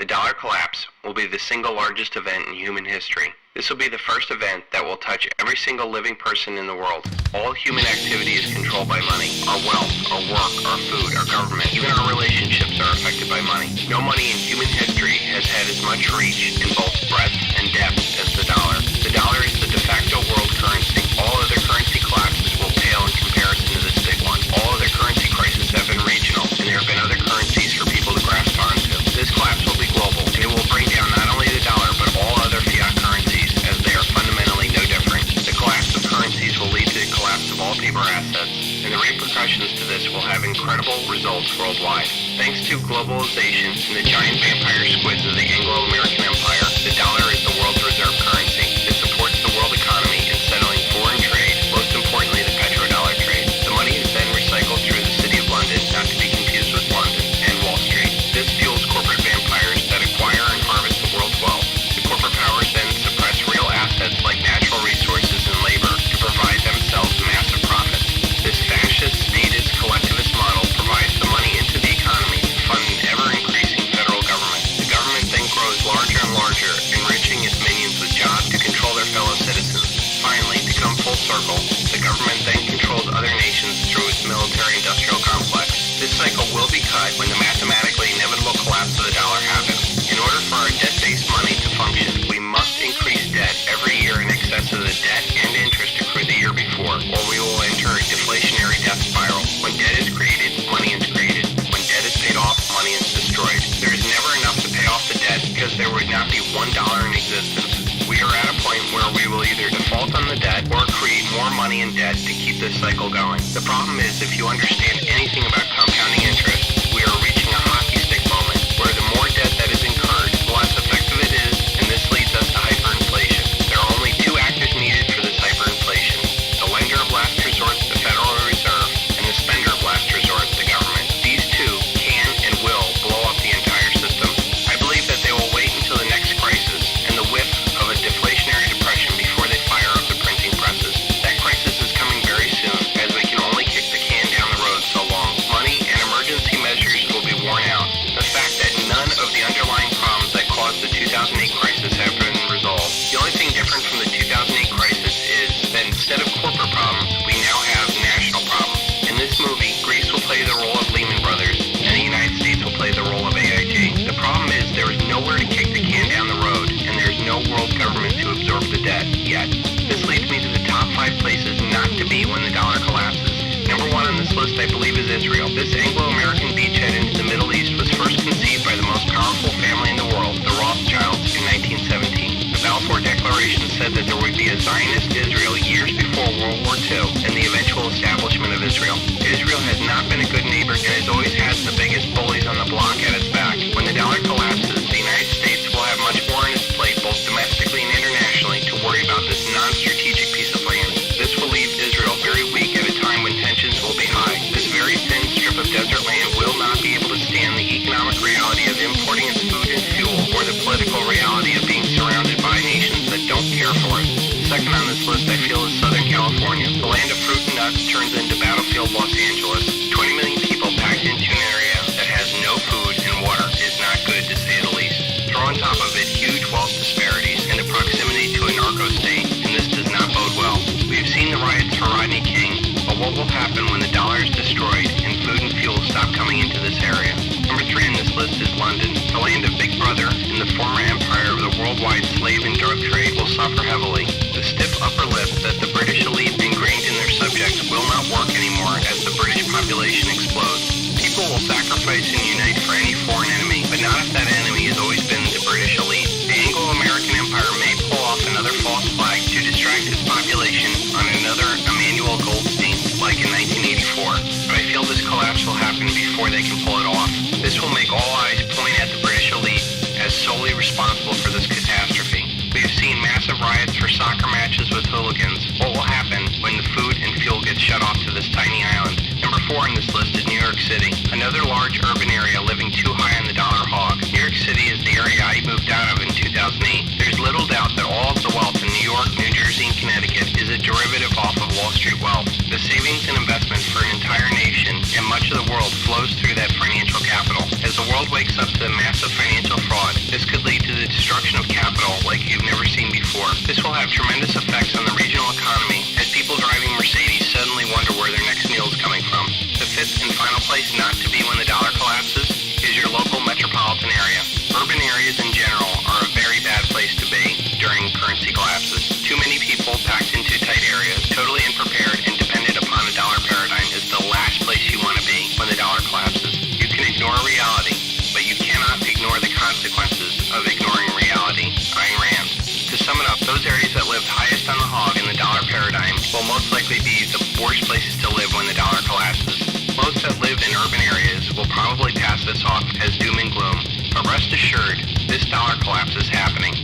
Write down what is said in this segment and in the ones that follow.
The dollar collapse will be the single largest event in human history. This will be the first event that will touch every single living person in the world. All human activity is controlled by money. Our wealth, our work, our food, our government, even our relationships are affected by money. No money in human history has had as much reach in both breadth and depth as the dollar. The dollar is the de facto world currency. All other currency collapses will pale in comparison to this big one. All other currency crises have been regional, and there have been other currencies for people to grasp onto. This collapse will be global, and it will bring down not only the dollar, but all other fiat currencies, as they are fundamentally no different. The collapse of currencies will lead to the collapse of all paper assets, and the repercussions to this will have incredible results worldwide. Thanks to globalization and the giant vampire squids of the Anglo-American Empire, the dollar is the world's reserve currency. It supports the world economy in settling foreign trade, most importantly the petrodollar trade. The money is then recycled through the City of London, not to be confused with London, and Wall Street. This fuels corporate vampires that acquire and harvest the world's wealth. The corporate powers then suppress real assets like natural resources and labor to provide themselves massive profits. This fascist, statist, collectivist model provides the money into the economy to fund an ever-increasing federal government. The government then grows larger and larger, enriching its minions with jobs to control their fellow citizens. Finally, to come full circle, the government then controls other nations through its military-industrial complex. This cycle will be cut when the mathematically inevitable collapse of the dollar happens. In order for our debt-based money to function, we must increase debt every year in excess of the debt and interest accrued the year before, or we will enter a deflationary death spiral. When debt is created, money is created. When debt is paid off, money is destroyed. There is never enough to pay off the debt because there would not be $1 in existence. We are at a point where we will either default on the debt or create more money in debt to keep this cycle going. The problem is, if you understand anything about compounding interest, we are reaching a hockey stick moment where the more debt that is incurred, the less effective it is, and this leads us to hyperinflation. There are only two actors needed for this hyperinflation: the lender of last resort, the Federal Reserve, and the spender of last resort, the government. These two can and will blow up the entire system. I believe that they will wait until the next crisis and the whiff of a deflationary depression before they fire up the printing presses. That crisis is coming very soon, as we can only kick the can down the road so long. Money and emergency measures will be worn out. The fact that none of the underlying problems that caused the 2008 crisis have been resolved. The only thing different from the 2008 crisis is that instead of corporate problems, we now have national problems. In this movie, Greece will play the role of Lehman Brothers, and the United States will play the role of AIG. The problem is there is nowhere to kick the can down the road, and there is no world government to absorb the debt yet. This leads me to the top 5 places not to be when the dollar collapses. Number 1 on this list, I believe, is Israel. This Anglo-American beachhead into the Middle East was first conceived by the most powerful family in the world, the Rothschilds, in 1917. The Balfour Declaration said that there would be a Zionist Israel years before World War II and the eventual establishment of Israel. Israel has not been a good neighbor and has always had the biggest bullies on the block at its back. When the dollar collapses, the United States will have much more on its plate, both domestically and internationally, to worry about this non-strategic piece of land. This will leave Israel very weak at a time when tensions will be high. This very thin strip of desert land will not be able to stand the economic reality of importing its food and fuel, or the political reality of being surrounded by nations that don't care for it. Second on this list, I feel, is Southern California. The land of fruit and nuts turns into battlefield Los Angeles. 20 million people packed into an area that has no food and water is not good, to say the least. Throw on top of it huge wealth disparities and the proximity to a narco state, and this does not bode well. We've seen the riots for Rodney King, but what will happen when the dollar is destroyed and food and fuel stop coming into this area? Number 3 on this list is London. The land of Big Brother and the former empire of the worldwide slave and drug trade will suffer heavily. The stiff upper lip that the British elite ingrained in their subjects will not work anymore as the British population explodes. People will sacrifice and unite for any foreign enemy, but not if that enemy has always been the British elite. The Anglo-American Empire may pull off another false flag to distract its population on another Emmanuel Goldstein, like in 1984, but I feel this collapse will happen before they can pull it off. This will make all eyes point at the British elite as solely responsible for this catastrophe. We have seen massive riots for soccer matches with hooligans. What will happen when the food and fuel gets shut off to this tiny island? Number 4 on this list is New York City, another large urban area living too high on the dollar hog. New York City is the area I moved out of in 2008. There's little doubt that all of the wealth in New York, New Jersey, and Connecticut is a derivative off of Wall Street wealth. The savings and investment for an entire nation and much of the world flows through that financial capital. As the world wakes up to the massive financial fraud, this could lead to the destruction of capital like you've never seen before. This will have tremendous effects on the regional economy as people driving Mercedes suddenly wonder where their next meal is coming from. The fifth and final place not to be when the dollar collapses is your local metropolitan area. Urban areas in general are a very bad place to be during currency collapses. Too many people packed into tight areas, totally unprepared and dependent upon a dollar paradigm is the last place you want to be when the dollar collapses. You can ignore reality, but you cannot ignore the consequences of ignoring reality. Ayn Rand. To sum it up, those areas that lived highest on the hog in the dollar paradigm will most likely be the worst places to live when the dollar collapses. Most that live in urban areas will probably pass this off as doom and gloom, but rest assured, this dollar collapse is happening.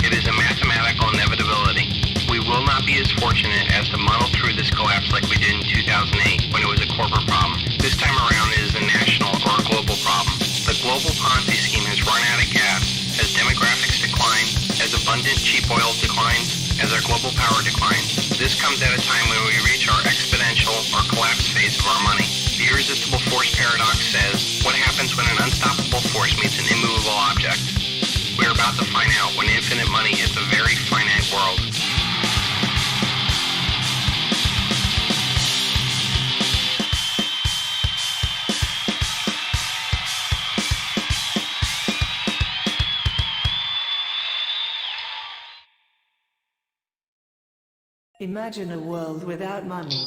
It is a mathematical inevitability. We will not be as fortunate as to muddle through this collapse like we did in 2008 when it was a corporate problem. This time around it is a national or a global problem. The global Ponzi scheme has run out of gas as demographics decline, as abundant cheap oil declines, as our global power declines. This comes at a time when we reach our exponential or collapse phase of our money. The irresistible force paradox says, what happens when an unstoppable force meets an immovable object? We're about to find out when infinite money hits a very finite world. Imagine a world without money.